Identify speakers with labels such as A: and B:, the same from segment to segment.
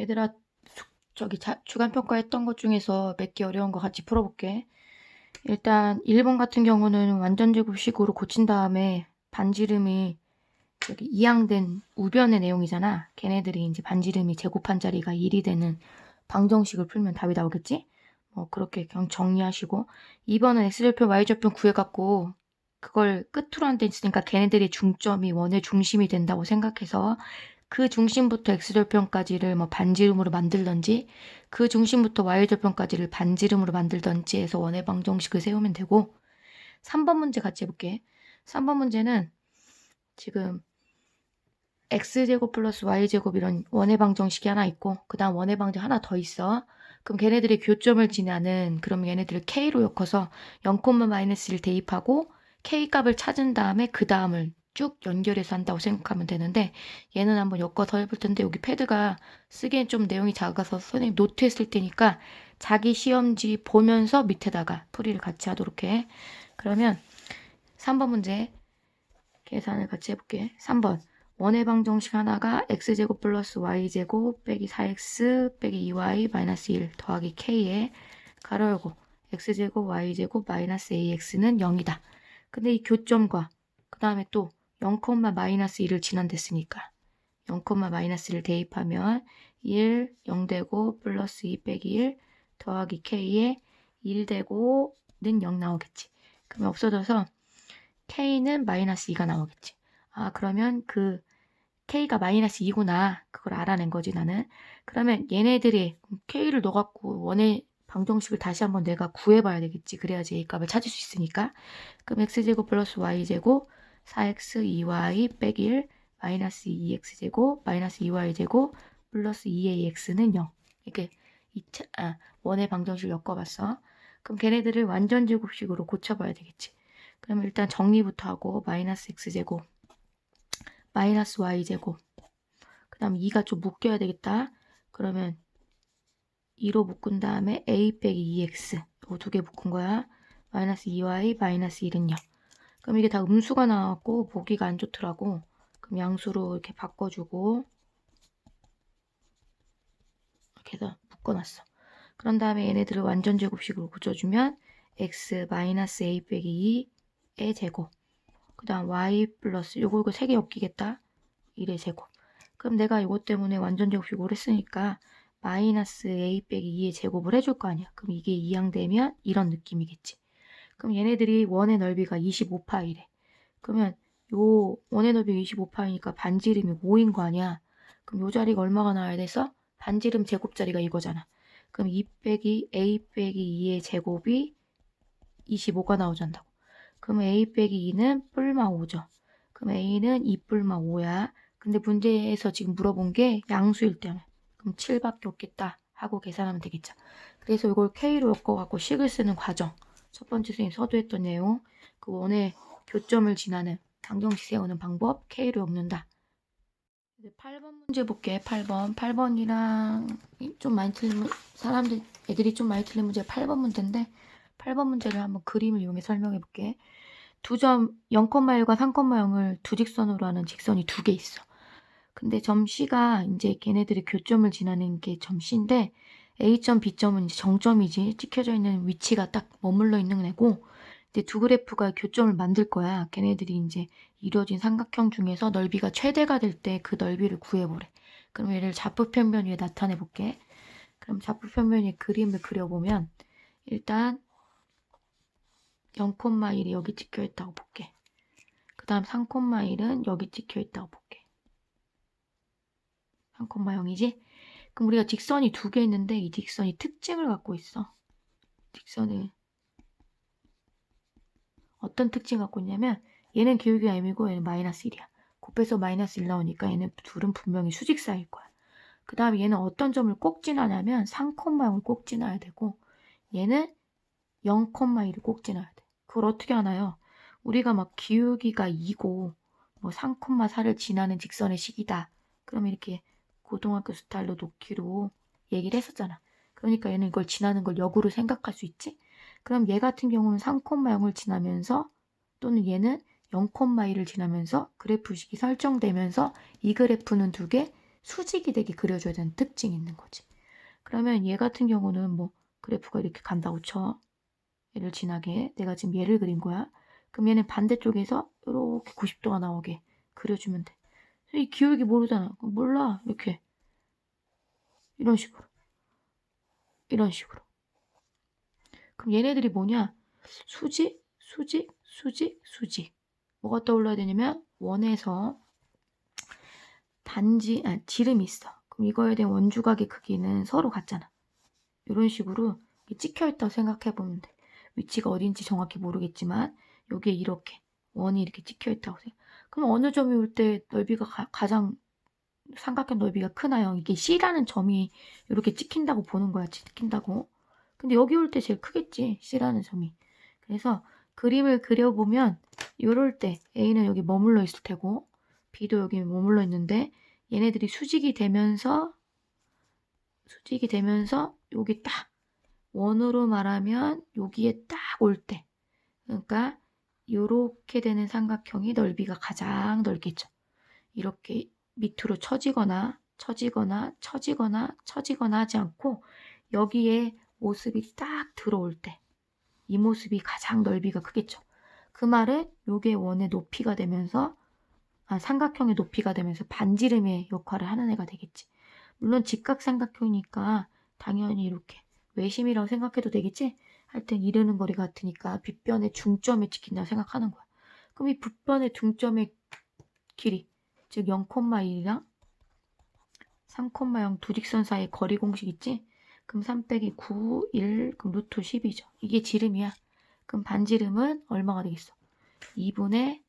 A: 얘들아, 주간평가 했던 것 중에서 몇 개 어려운 거 같이 풀어볼게. 일단 1번 같은 경우는 완전제곱식으로 고친 다음에 반지름이 여기 이항된 우변의 내용이잖아. 걔네들이 이제 반지름이 제곱한 자리가 1이 되는 방정식을 풀면 답이 나오겠지? 뭐 그렇게 그냥 정리하시고, 2번은 x절편 y절편 구해갖고 그걸 끝으로 한 데 있으니까 걔네들의 중점이 원의 중심이 된다고 생각해서 그 중심부터 x절편까지를 뭐 반지름으로 만들던지 그 중심부터 y절편까지를 반지름으로 만들던지 해서 원의 방정식을 세우면 되고, 3번 문제 같이 해볼게. 3번 문제는 지금 x제곱 플러스 y제곱 이런 원의 방정식이 하나 있고 그 다음 원의 방정 하나 더 있어. 그럼 걔네들이 교점을 지나는, 그럼 얘네들을 k로 엮어서 0,-1을 대입하고 k 값을 찾은 다음에 그 다음을 쭉 연결해서 한다고 생각하면 되는데, 얘는 한번 엮어서 해볼 텐데 여기 패드가 쓰기엔 좀 내용이 작아서 선생님 노트했을 테니까 자기 시험지 보면서 밑에다가 풀이를 같이 하도록 해. 그러면 3번 문제 계산을 같이 해볼게. 3번 원의 방정식 하나가 x제곱 플러스 y제곱 빼기 4x 빼기 2y 마이너스 1 더하기 k에 가로 열고 x제곱 y제곱 마이너스 ax는 0이다. 근데 이 교점과 그 다음에 또 0,-1을 진환됐으니까 0,-1을 대입하면 1, 0 되고 플러스 2 빼기 1 더하기 k에 1 되고는 0 나오겠지. 그러면 없어져서 k는 마이너스 2가 나오겠지. 아, 그러면 그 k가 마이너스 2구나. 그걸 알아낸 거지, 나는. 그러면 얘네들이 k를 넣어갖고 원의 방정식을 다시 한번 내가 구해봐야 되겠지. 그래야지 a 값을 찾을 수 있으니까. 그럼 x제곱 플러스 y제곱 4x 2y 빼기 1 마이너스 2x제곱 마이너스 2y제곱 플러스 2ax는 0. 이렇게 원의 방정식을 엮어봤어. 그럼 걔네들을 완전제곱식으로 고쳐봐야 되겠지. 그럼 일단 정리부터 하고 마이너스 x제곱 마이너스 y제곱 그 다음 2가 좀 묶여야 되겠다. 그러면 2로 묶은 다음에 a 빼기 2x 이거 두 개 묶은 거야. 마이너스 2y 마이너스 1은 0. 그럼 이게 다 음수가 나왔고 보기가 안 좋더라고. 그럼 양수로 이렇게 바꿔주고 이렇게 해서 묶어놨어. 그런 다음에 얘네들을 완전제곱식으로 고쳐주면 x 마이너스 a 빼기 2의 제곱 그 다음 y 플러스 요거 3개 엮이겠다. 1의 제곱. 그럼 내가 이것 때문에 완전제곱식으로 했으니까 마이너스 a 빼기 2의 제곱을 해줄 거 아니야. 그럼 이게 이항되면 이런 느낌이겠지. 그럼 얘네들이 원의 넓이가 25파이래. 그러면 요 원의 넓이가 25파이니까 반지름이 5인 거 아니야. 그럼 요 자리가 얼마가 나와야 돼서 반지름 제곱자리가 이거잖아. 그럼 2 빼기 a 빼기 2의 제곱이 25가 나오잔다고. 그럼 a 빼기 2는 뿔마 5죠. 그럼 a는 2 뿔마 5야. 근데 문제에서 지금 물어본 게 양수일 때문에. 그럼 7밖에 없겠다 하고 계산하면 되겠죠. 그래서 이걸 k로 엮어갖고 식을 쓰는 과정. 첫 번째 선생님 서두했던 내용. 그 원의 교점을 지나는 방정식 세우는 방법 k로 엮는다. 이제 8번 문제 볼게. 8번이랑 좀 많이 틀린 애들이 좀 많이 틀린 문제 8번 문제인데 8번 문제를 한번 그림을 이용해 설명해 볼게. 두 점 0,1과 3,0을 두 직선으로 하는 직선이 두 개 있어. 근데 점 C가 이제 걔네들이 교점을 지나는 게 점 C인데 A점, B점은 이제 정점이지. 찍혀져 있는 위치가 딱 머물러 있는 애고, 이제 두 그래프가 교점을 만들 거야. 걔네들이 이제 이루어진 삼각형 중에서 넓이가 최대가 될 때 그 넓이를 구해보래. 그럼 얘를 좌표평면 위에 나타내 볼게. 그럼 좌표평면 위에 그림을 그려보면 일단 0,1이 여기 찍혀 있다고 볼게. 그 다음 3,1은 여기 찍혀 있다고 볼게. 3,0이지? 그럼 우리가 직선이 두 개 있는데 이 직선이 특징을 갖고 있어. 직선은 어떤 특징을 갖고 있냐면 얘는 기울기가 m이고 얘는 마이너스 1이야. 곱해서 마이너스 1 나오니까 얘는 둘은 분명히 수직사일 거야. 그 다음에 얘는 어떤 점을 꼭 지나냐면 3,0을 꼭 지나야 되고 얘는 0,1을 꼭 지나야 돼. 그걸 어떻게 하나요? 우리가 막 기울기가 2고 뭐 3,4를 지나는 직선의 식이다. 그러면 이렇게 고등학교 스타일로 놓기로 얘기를 했었잖아. 그러니까 얘는 이걸 지나는 걸 역으로 생각할 수 있지. 그럼 얘 같은 경우는 3,0을 지나면서 또는 얘는 0,1을 지나면서 그래프식이 설정되면서 이 그래프는 두 개, 수직이 되게 그려줘야 되는 특징이 있는 거지. 그러면 얘 같은 경우는 뭐 그래프가 이렇게 간다고 쳐. 얘를 지나게 내가 지금 얘를 그린 거야. 그럼 얘는 반대쪽에서 이렇게 90도가 나오게 그려주면 돼. 이 기울기 모르잖아. 그럼 몰라. 이렇게 이런 식으로 이런 식으로. 그럼 얘네들이 뭐냐? 수직, 수직, 수직, 수직. 뭐가 떠올라야 되냐면 원에서 지름이 있어. 그럼 이거에 대한 원주각의 크기는 서로 같잖아. 이런 식으로 찍혀있다고 생각해보면 돼. 위치가 어딘지 정확히 모르겠지만 여기에 이렇게 원이 이렇게 찍혀있다고 생각. 그럼 어느 점이 올 때 넓이가 가장 삼각형 넓이가 크나요? 이게 C라는 점이 이렇게 찍힌다고 보는 거야. 찍힌다고. 근데 여기 올 때 제일 크겠지. C라는 점이. 그래서 그림을 그려보면 이럴 때 A는 여기 머물러 있을 테고 B도 여기 머물러 있는데 얘네들이 수직이 되면서 여기 딱 원으로 말하면 여기에 딱 올 때, 그러니까 이렇게 되는 삼각형이 넓이가 가장 넓겠죠. 이렇게 밑으로 처지거나 하지 않고 여기에 모습이 딱 들어올 때 이 모습이 가장 넓이가 크겠죠. 그 말은 요게 원의 높이가 되면서 삼각형의 높이가 되면서 반지름의 역할을 하는 애가 되겠지. 물론 직각삼각형이니까 당연히 이렇게 외심이라고 생각해도 되겠지? 하여튼 이르는 거리 같으니까 빗변의 중점에 찍힌다 생각하는 거야. 그럼 이 빗변의 중점의 길이, 즉 0,1이랑 3,0 두 직선 사이의 거리 공식 있지? 그럼 3 빼기 9, 1, 그럼 루트 10이죠. 이게 지름이야. 그럼 반지름은 얼마가 되겠어? 2분의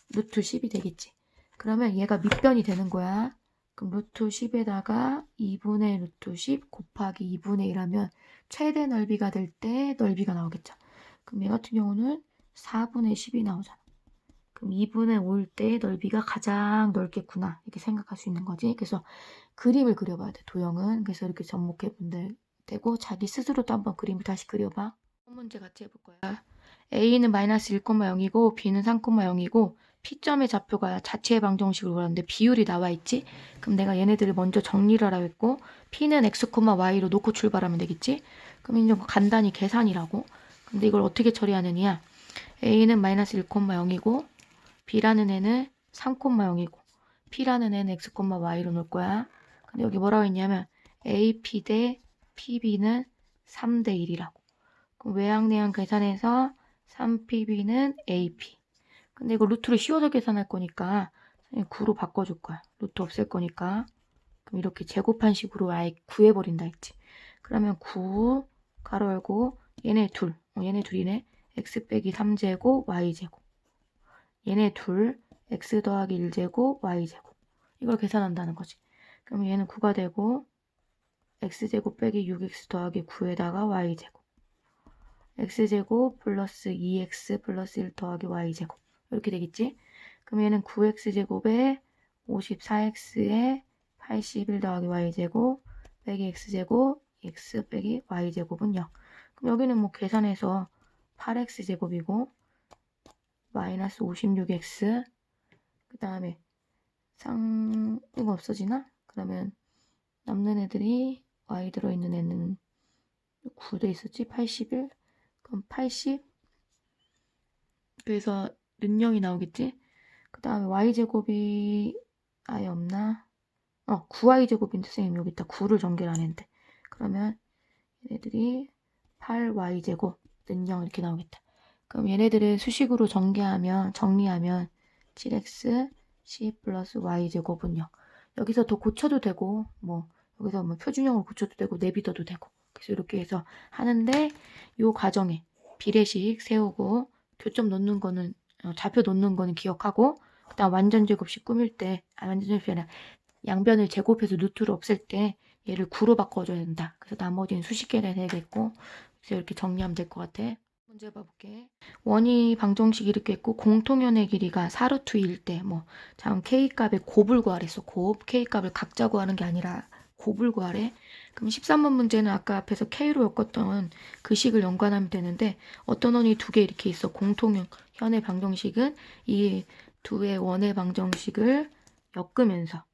A: 루트 10이 되겠지. 그러면 얘가 밑변이 되는 거야. 그럼 루트 10에다가 2분의 루트 10 곱하기 2분의 1 하면 최대 넓이가 될 때 넓이가 나오겠죠. 그럼 얘 같은 경우는 4분의 10이 나오잖아. 그럼 2분의 5일 때 넓이가 가장 넓겠구나. 이렇게 생각할 수 있는 거지. 그래서 그림을 그려봐야 돼, 도형은. 그래서 이렇게 접목해 보면 되고 자기 스스로도 한번 그림을 다시 그려봐. 문제 같이 해볼 거야. A는 마이너스 1,0이고 B는 3,0이고 P점의 좌표가 자체의 방정식으로 그러는데 비율이 나와 있지? 그럼 내가 얘네들을 먼저 정리를 하라고 했고 P는 X, Y로 놓고 출발하면 되겠지? 그럼 이제 간단히 계산이라고. 근데 이걸 어떻게 처리하느냐? A는 마이너스 1,0이고 B라는 애는 3,0이고 P라는 애는 X, Y로 놓을 거야. 근데 여기 뭐라고 했냐면 AP 대 PB는 3대 1이라고. 그럼 외항내항 계산해서 3PB는 AP. 근데 이거 루트를 씌워서 계산할 거니까 9로 바꿔줄 거야. 루트 없앨 거니까. 그럼 이렇게 제곱한 식으로 아예 구해버린다 했지. 그러면 9 가로 열고 얘네 둘이네. x 빼기 3제곱 y제곱. 얘네 둘 x 더하기 1제곱 y제곱. 이걸 계산한다는 거지. 그럼 얘는 9가 되고 x제곱 빼기 6x 더하기 9에다가 y제곱. x제곱 플러스 2x 플러스 1 더하기 y제곱. 이렇게 되겠지? 그럼 얘는 9x제곱에 54x에 81 더하기 y제곱 빼기 x제곱 x 빼기 y제곱은 0. 그럼 여기는 뭐 계산해서 8x제곱이고 마이너스 56x 그 다음에 이거 없어지나? 그러면 남는 애들이 y 들어있는 애는 9돼 있었지? 81 그럼 80 그래서 는 0이 나오겠지? 그 다음에 y제곱이 아예 없나? 9y제곱인데 선생님 여기 있다. 9를 전개를 안 했는데 그러면 얘네들이 8y제곱 는 0 이렇게 나오겠다. 그럼 얘네들을 수식으로 정리하면 7x c 플러스 y제곱은 0. 여기서 더 고쳐도 되고 뭐 여기서 뭐 표준형으로 고쳐도 되고 내비둬도 되고 그래서 이렇게 해서 하는데 요 과정에 비례식 세우고 교점 놓는 거는 좌표 놓는 거는 기억하고 그다음 완전제곱식 꾸밀 때 완전제곱이 아니라 양변을 제곱해서 루트를 없앨 때 얘를 9로 바꿔줘야 된다. 그래서 나머지는 수식계를 해야겠고 그래서 이렇게 정리하면 될 것 같아. 문제 봐볼게. 원이 방정식 이렇게 있고 공통연의 길이가 4루트일 때 자 K값의 곱을 구하랬어. 곱. K값을 각자 구하는 게 아니라 곱을 구하래. 그럼 13번 문제는 아까 앞에서 K로 엮었던 그 식을 연관하면 되는데 어떤 원이 두 개 이렇게 있어. 공통연의 방정식은 이 두 의 원의 방정식을 엮으면서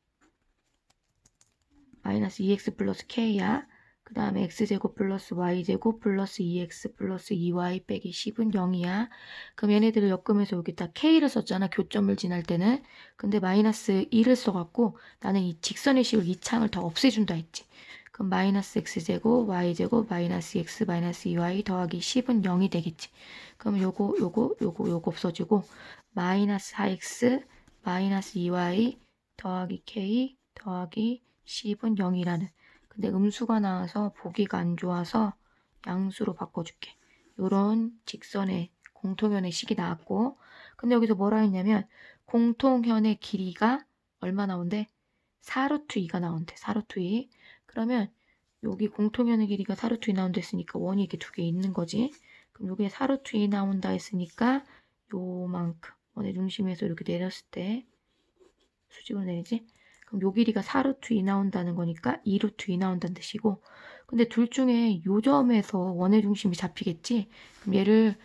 A: 마이너스 2x 플러스 k야. 그 다음에 x제곱 플러스 y제곱 플러스 2x 플러스 2y 빼기 10은 0이야. 그럼 얘네들을 엮으면서 여기다 k를 썼잖아. 교점을 지날 때는. 근데 마이너스 1을 써갖고 나는 이 직선의 식을 이 창을 다 없애준다 했지. 그럼 마이너스 x제곱 y제곱 마이너스 x 마이너스 2y 더하기 10은 0이 되겠지. 그럼 요거 없어지고 마이너스 4x 마이너스 2y 더하기 k 더하기 10은 0이라는. 근데 음수가 나와서 보기가 안 좋아서 양수로 바꿔줄게. 요런 직선의 공통현의 식이 나왔고, 근데 여기서 뭐라 했냐면 공통현의 길이가 얼마 나온대? 4루트 2가 나온대. 4루트 2. 그러면 여기 공통현의 길이가 4루트 2 나온다 했으니까 원이 이렇게 두 개 있는 거지. 그럼 여기에 4루트 2 나온다 했으니까 요만큼 원의 중심에서 이렇게 내렸을 때 수직으로 내리지? 그럼 요 길이가 4루트 2 나온다는 거니까 2루트 2 나온다는 뜻이고, 근데 둘 중에 요 점에서 원의 중심이 잡히겠지? 그럼 얘를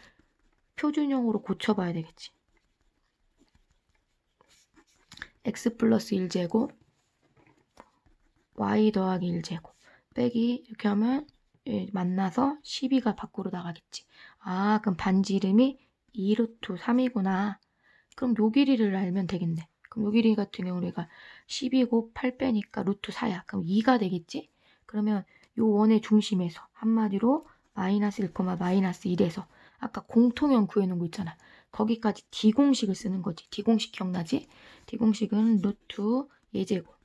A: 표준형으로 고쳐봐야 되겠지. x 플러스 1제곱 y 더하기 1제곱 빼기 이렇게 하면 만나서 12가 밖으로 나가겠지. 아, 그럼 반지 이름이 2루트 3이구나. 그럼 요 길이를 알면 되겠네. 그럼 요 길이 같은 경우 우리가 10이고 8 빼니까 루트 4야. 그럼 2가 되겠지? 그러면 요 원의 중심에서 한마디로 마이너스 1, 마이너스 1에서 아까 공통형 구해놓은 거 있잖아. 거기까지 D공식을 쓰는 거지. D공식 기억나지? D공식은 루트 예제곱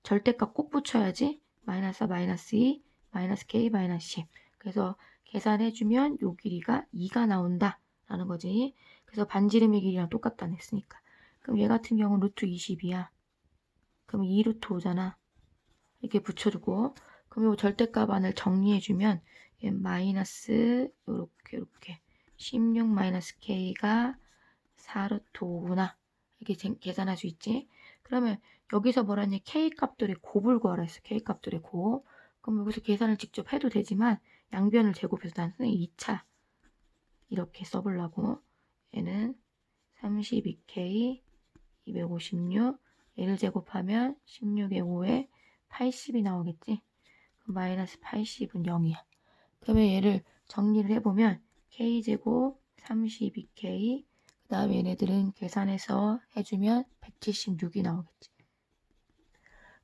A: 절대값 꼭 붙여야지. 마이너스 4, 마이너스 2, 마이너스 k, 마이너스 10. 그래서 계산해주면 요 길이가 2가 나온다 라는 거지. 그래서 반지름의 길이랑 똑같다는 했으니까. 그럼 얘 같은 경우는 루트 20이야. 그럼 2루트 5잖아. 이렇게 붙여주고, 그럼 요 절대값 안을 정리해주면 얘 마이너스 요렇게 16 마이너스 k가 4루트 5구나. 이렇게 계산할 수 있지. 그러면 여기서 뭐라니 k 값들의 곱을 구하라 했어. k 값들의 곱. 그럼 여기서 계산을 직접 해도 되지만 양변을 제곱해서 난 선생님 2차 이렇게 써보려고. 얘는 32k 256 얘를 제곱하면 16에 5에 80이 나오겠지. 그럼 마이너스 80은 0이야. 그러면 얘를 정리를 해보면 k제곱 32k 그 다음에 얘네들은 계산해서 해주면 176이 나오겠지.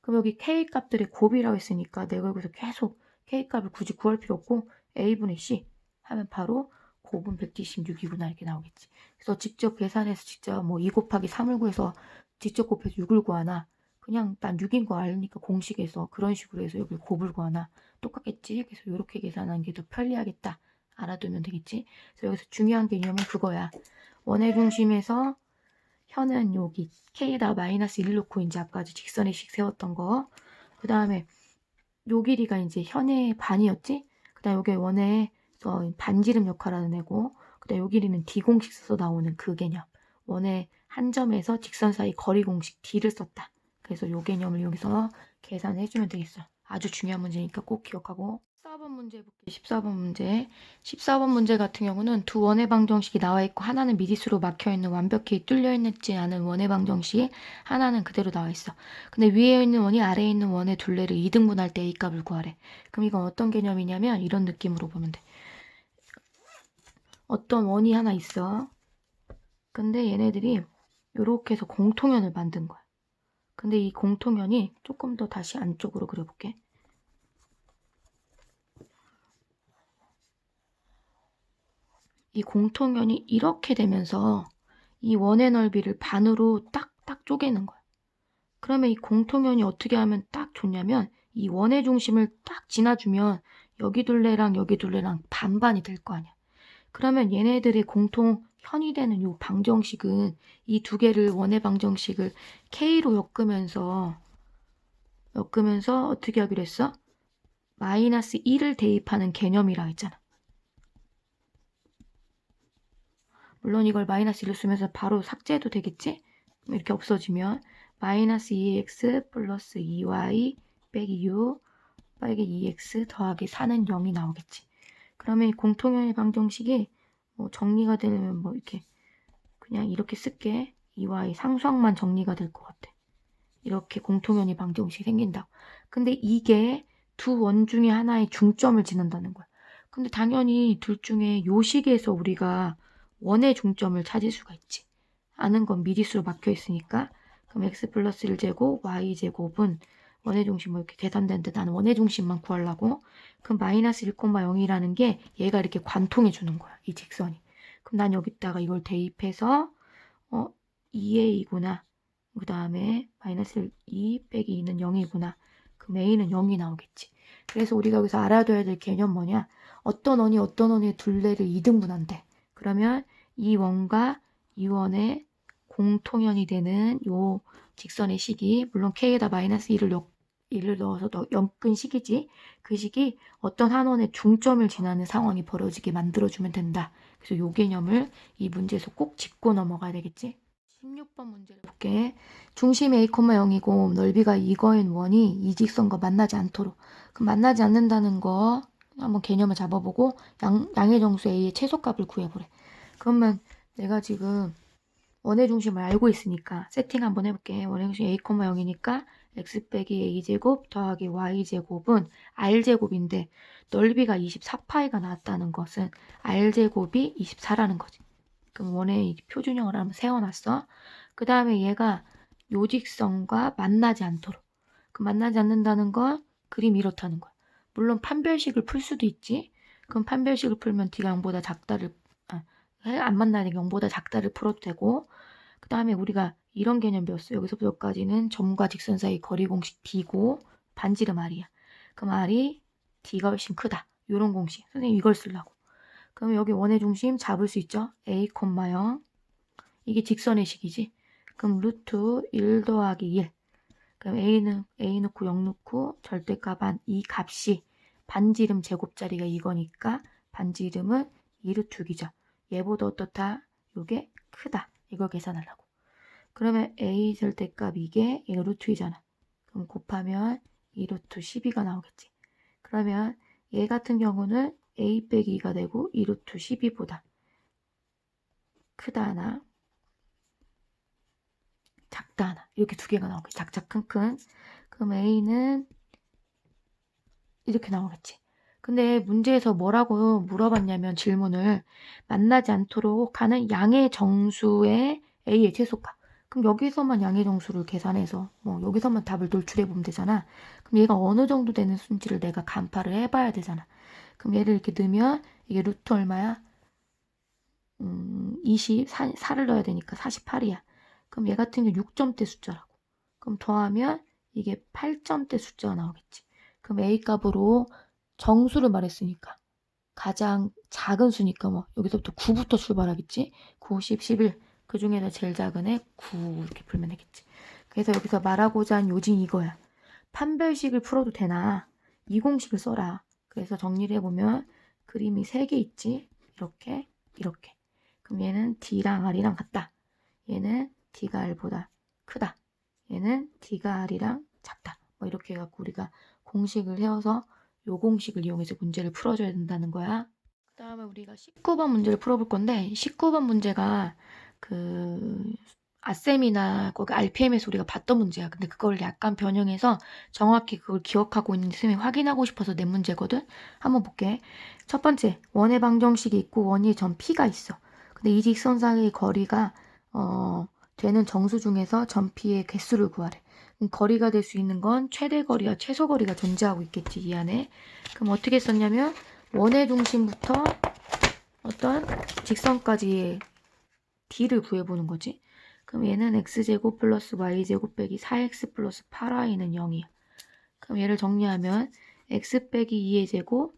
A: 그럼 여기 k 값들의 곱이라고 했으니까 내가 여기서 계속 k 값을 굳이 구할 필요 없고 a분의 c 하면 바로 곱은 176이구나 이렇게 나오겠지. 그래서 직접 계산해서 직접 뭐 2 곱하기 3을 구해서 직접 곱해서 6을 구하나 그냥 난 6인 거 알니까 공식에서 그런 식으로 해서 여기 곱을 구하나 똑같겠지. 그래서 이렇게 계산하는 게 더 편리하겠다. 알아두면 되겠지. 그래서 여기서 중요한 개념은 그거야. 원의 중심에서 현은 여기 k에다 마이너스 1 놓고 이제 아까까지 직선의 식 세웠던 거. 그 다음에 요 길이가 이제 현의 반이었지. 그 다음에 여기 원의 반지름 역할하는 애고. 그 다음에 요 길이는 D 공식 써서 나오는 그 개념. 원의 한 점에서 직선 사이 거리 공식 D를 썼다. 그래서 요 개념을 여기서 계산해주면 되겠어. 아주 중요한 문제니까 꼭 기억하고. 14번 문제 볼게요. 14번 문제. 14번 문제 같은 경우는 두 원의 방정식이 나와 있고 하나는 미지수로 막혀 있는 완벽히 뚫려 있지 않은 원의 방정식, 하나는 그대로 나와 있어. 근데 위에 있는 원이 아래에 있는 원의 둘레를 2등분할 때 A 값을 구하래. 그럼 이건 어떤 개념이냐면 이런 느낌으로 보면 돼. 어떤 원이 하나 있어. 근데 얘네들이 이렇게 해서 공통연을 만든 거야. 근데 이 공통연이 조금 더 다시 안쪽으로 그려볼게. 이 공통연이 이렇게 되면서 이 원의 넓이를 반으로 딱딱 쪼개는 거야. 그러면 이 공통연이 어떻게 하면 딱 좋냐면 이 원의 중심을 딱 지나주면 여기 둘레랑 여기 둘레랑 반반이 될 거 아니야. 그러면 얘네들의 공통현이 되는 이 방정식은 이 두 개를 원의 방정식을 K로 엮으면서 어떻게 하기로 했어? 마이너스 1을 대입하는 개념이라 했잖아. 물론 이걸 마이너스 1을 쓰면서 바로 삭제해도 되겠지? 이렇게 없어지면 마이너스 2x 플러스 2y 빼기 6 빼기 2x 더하기 4는 0이 나오겠지. 그러면 이 공통연의 방정식이 뭐 정리가 되려면 뭐 이렇게 그냥 이렇게 쓸게. 2y 상수항만 정리가 될 것 같아. 이렇게 공통연이 방정식이 생긴다고. 근데 이게 두 원 중에 하나의 중점을 지는다는 거야. 근데 당연히 둘 중에 요 식에서 우리가 원의 중점을 찾을 수가 있지. 아는 건 미지수로 막혀 있으니까. 그럼 x 플러스 1제곱 y제곱은 원의 중심 뭐 이렇게 계산되는데 나는 원의 중심만 구하려고. 그럼 마이너스 1,0이라는 게 얘가 이렇게 관통해 주는 거야. 이 직선이. 그럼 난 여기다가 이걸 대입해서 2a구나. 그 다음에 마이너스 2 빼기 2는 0이구나. 그럼 a는 0이 나오겠지. 그래서 우리가 여기서 알아둬야 될 개념 뭐냐. 어떤 원의 둘레를 2등분한대. 그러면 이 원과 이 원의 공통연이 되는 요 직선의 식이, 물론 k에다 마이너스 1을 넣어서 엮은 식이지. 그 식이 어떤 한 원의 중점을 지나는 상황이 벌어지게 만들어주면 된다. 그래서 요 개념을 이 문제에서 꼭 짚고 넘어가야 되겠지. 16번 문제를 볼게. 중심이 a, 0이고 넓이가 이거인 원이 이 직선과 만나지 않도록. 그럼 만나지 않는다는 거 한번 개념을 잡아보고 양의 정수 a의 최소값을 구해보래. 그러면 내가 지금 원의 중심을 알고 있으니까 세팅 한번 해볼게. 원의 중심 a, 0이니까 x 빼기 a제곱 더하기 y제곱은 r제곱인데 넓이가 24파이가 나왔다는 것은 r제곱이 24라는 거지. 그럼 원의 표준형을 한번 세워놨어. 그 다음에 얘가 요직선과 만나지 않도록. 그 만나지 않는다는 건 그림이 이렇다는 거야. 물론 판별식을 풀 수도 있지. 그럼 판별식을 풀면 D가 0보다 작다를, 안 만나니까 0보다 작다를 풀어도 되고. 그 다음에 우리가 이런 개념 배웠어. 여기서부터 여기까지는 점과 직선 사이 거리 공식 D고 반지름 R이야. 그럼 R이 D가 훨씬 크다. 이런 공식. 선생님 이걸 쓰려고. 그럼 여기 원의 중심 잡을 수 있죠? a, 0. 이게 직선의 식이지. 그럼 루트 1 더하기 1. 그럼 a 넣고 0 넣고 절대값 한 이 값이 반지름 제곱자리가 이거니까 반지름은 2루트 6이죠. 얘보다 어떻다? 요게 크다. 이걸 계산하려고. 그러면 a 절대값 이게 얘가 루트 2잖아. 그럼 곱하면 2루트 12가 나오겠지. 그러면 얘 같은 경우는 a 빼기 2가 되고 2루트 12보다 크다 하나, 작다 하나. 이렇게 두 개가 나오겠지. 작작 큰큰. 그럼 a는 이렇게 나오겠지. 근데 문제에서 뭐라고 물어봤냐면 질문을 만나지 않도록 하는 양의 정수의 a의 최소값. 그럼 여기서만 양의 정수를 계산해서 여기서만 답을 노출해 보면 되잖아. 그럼 얘가 어느 정도 되는 수인지를 내가 간파를 해봐야 되잖아. 그럼 얘를 이렇게 넣으면 이게 루트 얼마야? 4를 넣어야 되니까 48이야. 그럼 얘 같은 경우 6점대 숫자라고. 그럼 더하면 이게 8점대 숫자가 나오겠지. 그럼 A 값으로 정수를 말했으니까 가장 작은 수니까 여기서부터 9부터 출발하겠지. 9, 10, 11. 그 중에서 제일 작은 애 9 이렇게 풀면 되겠지. 그래서 여기서 말하고자 한 요지는 이거야. 판별식을 풀어도 되나? 이 공식을 써라. 그래서 정리를 해보면 그림이 3개 있지. 이렇게, 이렇게. 그럼 얘는 D랑 R이랑 같다. 얘는 D가 R보다 크다. 얘는 D가 R이랑 작다. 이렇게 해갖고 우리가 공식을 세워서 요 공식을 이용해서 문제를 풀어줘야 된다는 거야. 그 다음에 우리가 19번 문제를 풀어볼 건데 19번 문제가 아셈이나 거기 RPM에서 우리가 봤던 문제야. 근데 그걸 약간 변형해서 정확히 그걸 기억하고 있는지 선생님이 확인하고 싶어서 낸 문제거든. 한번 볼게. 첫 번째, 원의 방정식이 있고 원의 점 P가 있어. 근데 이 직선상의 거리가 되는 정수 중에서 점 P의 개수를 구하래. 그럼 거리가 될 수 있는 건 최대 거리와 최소 거리가 존재하고 있겠지, 이 안에. 그럼 어떻게 썼냐면 원의 중심부터 어떤 직선까지의 D를 구해보는 거지. 그럼 얘는 x제곱 플러스 y제곱 빼기 4x 플러스 8y는 0이야. 그럼 얘를 정리하면 x 빼기 2의 제곱,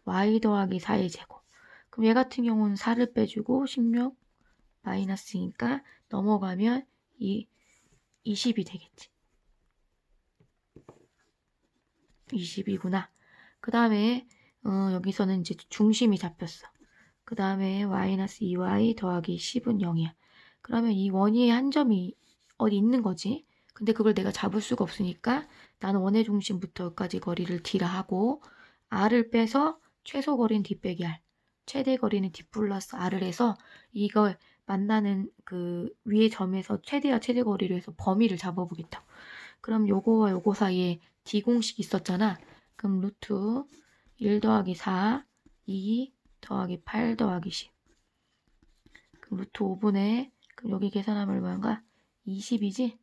A: y 더하기 4의 제곱. 그럼 얘 같은 경우는 4를 빼주고 16 마이너스니까 넘어가면 20이 되겠지. 20이구나. 그 다음에 여기서는 이제 중심이 잡혔어. 그 다음에 마이너스 2y 더하기 10은 0이야. 그러면 이 원위의 한 점이 어디 있는 거지. 근데 그걸 내가 잡을 수가 없으니까 나는 원의 중심부터 여기까지 거리를 D라 하고 R을 빼서 최소 거리는 D 빼기 R, 최대 거리는 D 플러스 R을 해서 이걸 만나는 그 위의 점에서 최대와 최대 거리를 해서 범위를 잡아보겠다. 그럼 요거와 요거 사이에 D공식이 있었잖아. 그럼 루트 1 더하기 4, 2 더하기 8 더하기 10. 그럼 루트 5분의, 그럼 여기 계산하면 얼마인가? 20이지?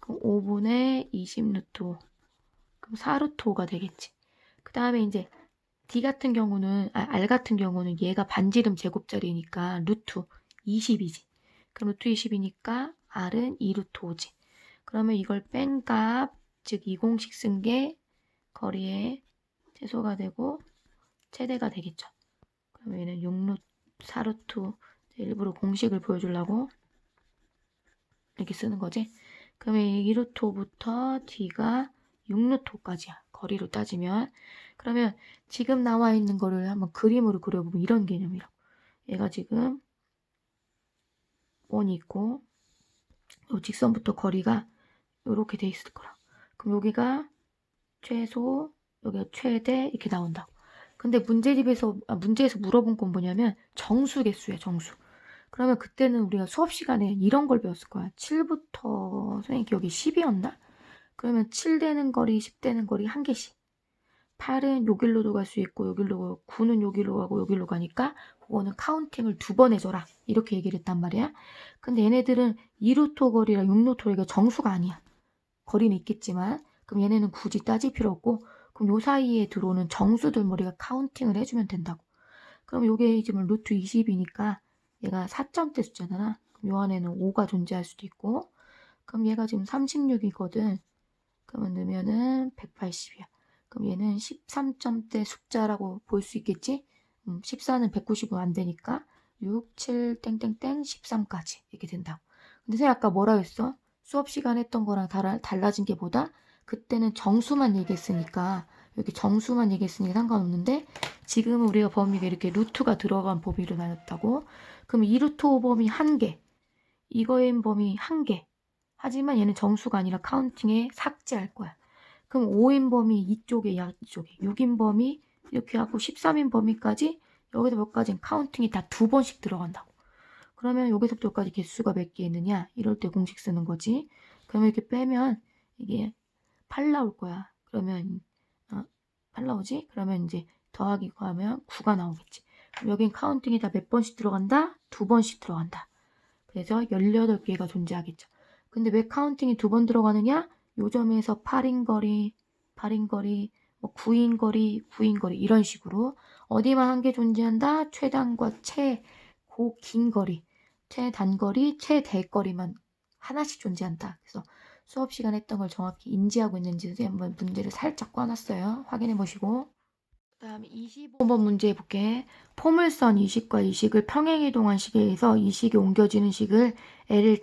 A: 그럼 5분의 20 루트 5. 그럼 4 루트 5가 되겠지. 그 다음에 이제 D 같은 경우는, R 같은 경우는 얘가 반지름 제곱자리니까 루트 20이지. 그럼 루트 20이니까 R은 2 루트 5지. 그러면 이걸 뺀 값, 즉 이 공식 쓴 게 거리의 최소가 되고 최대가 되겠죠. 그러면 얘는 6루트, 4루트, 일부러 공식을 보여주려고 이렇게 쓰는 거지. 그러면 2루트 5부터 D가 6루트 5까지야. 거리로 따지면. 그러면 지금 나와 있는 거를 한번 그림으로 그려보면 이런 개념이라고. 얘가 지금 원이 있고 요 직선부터 거리가 이렇게 돼 있을 거라. 그럼 여기가 최소, 여기가 최대 이렇게 나온다고. 근데 문제에서 물어본 건 뭐냐면 정수 개수야, 정수. 그러면 그때는 우리가 수업 시간에 이런 걸 배웠을 거야. 7부터 선생님 기억이 10이었나? 그러면 7 되는 거리, 10 되는 거리 한 개씩. 8은 요 길로도 갈 수 있고 요 길로 가고 9는 요 길로 가고 요 길로 가니까 그거는 카운팅을 2번 해줘라. 이렇게 얘기를 했단 말이야. 근데 얘네들은 2루토 거리랑 6루토 거리가 정수가 아니야. 거리는 있겠지만 그럼 얘네는 굳이 따질 필요 없고 그럼 요 사이에 들어오는 정수들 머리가 카운팅을 해주면 된다고. 그럼 요게 지금 루트 20이니까 얘가 4점대 숫자잖아. 그럼 요 안에는 5가 존재할 수도 있고 그럼 얘가 지금 36이거든. 그러면 넣으면은 180이야. 그럼 얘는 13점대 숫자라고 볼 수 있겠지? 14는 190은 안 되니까 6, 7, 땡땡땡 13까지 이렇게 된다고. 근데 선생님 아까 뭐라 했어? 수업 시간 했던 거랑 달라진 게 뭐다? 그때는 정수만 얘기했으니까 여기 정수만 얘기했으니까 상관없는데 지금은 우리가 범위가 이렇게 루트가 들어간 범위로 나눴다고. 그럼 2루트 5 범위 1개, 이거인 범위 1개. 하지만 얘는 정수가 아니라 카운팅에 삭제할 거야. 그럼 5인 범위 이쪽에, 이쪽에 6인 범위 이렇게 하고 13인 범위까지 여기서 몇 가지는 카운팅이 다 2번씩 들어간다고. 그러면 여기서부터 여기까지 개수가 몇 개 있느냐? 이럴 때 공식 쓰는 거지. 그러면 이렇게 빼면 이게 8 나올 거야. 그러면 8 나오지? 그러면 이제 더하기 하면 9가 나오겠지. 그럼 여긴 카운팅이 다 몇 번씩 들어간다? 2번씩 들어간다. 그래서 18개가 존재하겠죠. 근데 왜 카운팅이 2번 들어가느냐? 요 점에서 8인 거리, 8인 거리, 뭐 9인 거리, 9인 거리 이런 식으로 어디만 한 개 존재한다? 최단과 최고 긴 거리, 최단거리, 최대거리만 하나씩 존재한다. 그래서 수업 시간 했던 걸 정확히 인지하고 있는지 한번 문제를 살짝 꽈놨어요. 확인해 보시고. 그 다음에 25번 문제 해볼게. 포물선 이식과 이식을 평행이동한 식에 의해서 이식이 옮겨지는 식을 L을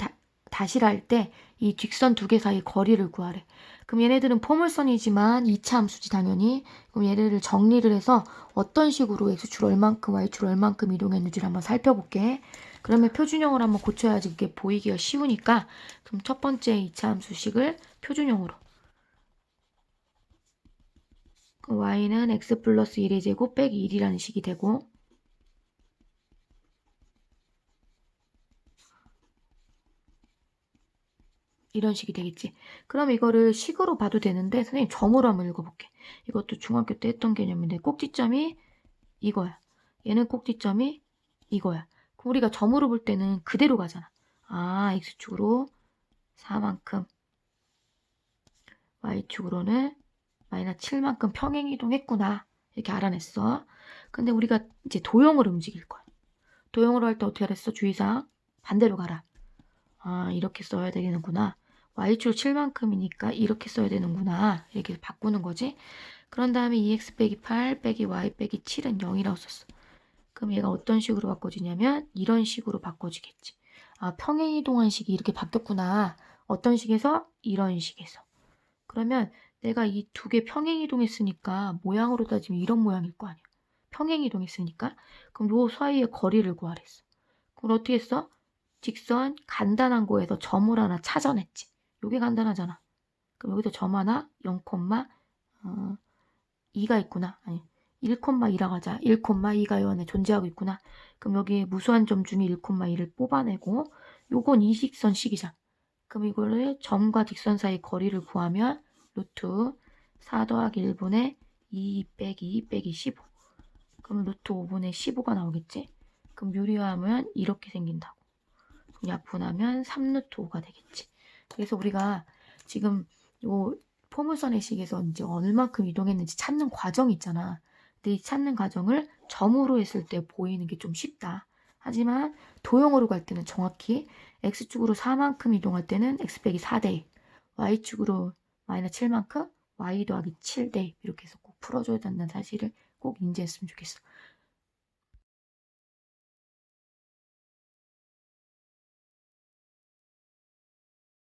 A: 다시라 할 때 이 뒷선 두 개 사이 거리를 구하래. 그럼 얘네들은 포물선이지만 2차 함수지 당연히. 그럼 얘네를 정리를 해서 어떤 식으로 X축 얼만큼 Y축 얼만큼 이동했는지를 한번 살펴볼게. 그러면 표준형을 한번 고쳐야지 이게 보이기가 쉬우니까 그럼 첫 번째 2차 함수식을 표준형으로. 그럼 y는 x 플러스 1의 제곱 빼기 1이라는 식이 되고 이런 식이 되겠지. 그럼 이거를 식으로 봐도 되는데 선생님 점으로 한번 읽어볼게. 이것도 중학교 때 했던 개념인데 꼭지점이 이거야. 얘는 꼭지점이 이거야. 그럼 우리가 점으로 볼 때는 그대로 가잖아. 아, x축으로 4만큼 y축으로는 마이너스 7만큼 평행이동했구나. 이렇게 알아냈어. 근데 우리가 이제 도형을 움직일 거야. 도형으로 할 때 어떻게 하랬어? 주의사항 반대로 가라. 아, 이렇게 써야 되는구나. y축 7만큼이니까 이렇게 써야 되는구나. 이렇게 바꾸는 거지. 그런 다음에 2x 빼기 8 빼기 y 빼기 7은 0이라고 썼어. 그럼 얘가 어떤 식으로 바꿔지냐면 이런 식으로 바꿔지겠지. 아, 평행이동한 식이 이렇게 바뀌었구나. 어떤 식에서? 이런 식에서. 그러면 내가 이 두 개 평행이동했으니까 모양으로 따지면 이런 모양일 거 아니야. 평행이동했으니까. 그럼 요 사이의 거리를 구하랬어. 그럼 어떻게 했어? 직선 간단한 거에서 점을 하나 찾아냈지. 요게 간단하잖아. 그럼 여기서 점 하나 0,2가 있구나. 아니 1,2라고 하자. 1,2가 요 안에 존재하고 있구나. 그럼 여기에 무수한 점 중에 1,2를 뽑아내고 요건 이식선식이잖아. 그럼 이거를 점과 직선 사이 거리를 구하면 루트 4 더하기 1분의 2 빼기 15. 그럼 루트 5분의 15가 나오겠지? 그럼 유리화하면 이렇게 생긴다고. 그럼 약분하면 3루트 5가 되겠지. 그래서 우리가 지금 요 포물선의 식에서 이제 얼만큼 이동했는지 찾는 과정이 있잖아. 근데 이 찾는 과정을 점으로 했을 때 보이는 게 좀 쉽다. 하지만 도형으로 갈 때는 정확히 x축으로 4만큼 이동할 때는 x 빼기 4대 1, y축으로 마이너스 7만큼 y 더하기 7대 1 이렇게 해서 꼭 풀어줘야 된다는 사실을 꼭 인지했으면 좋겠어.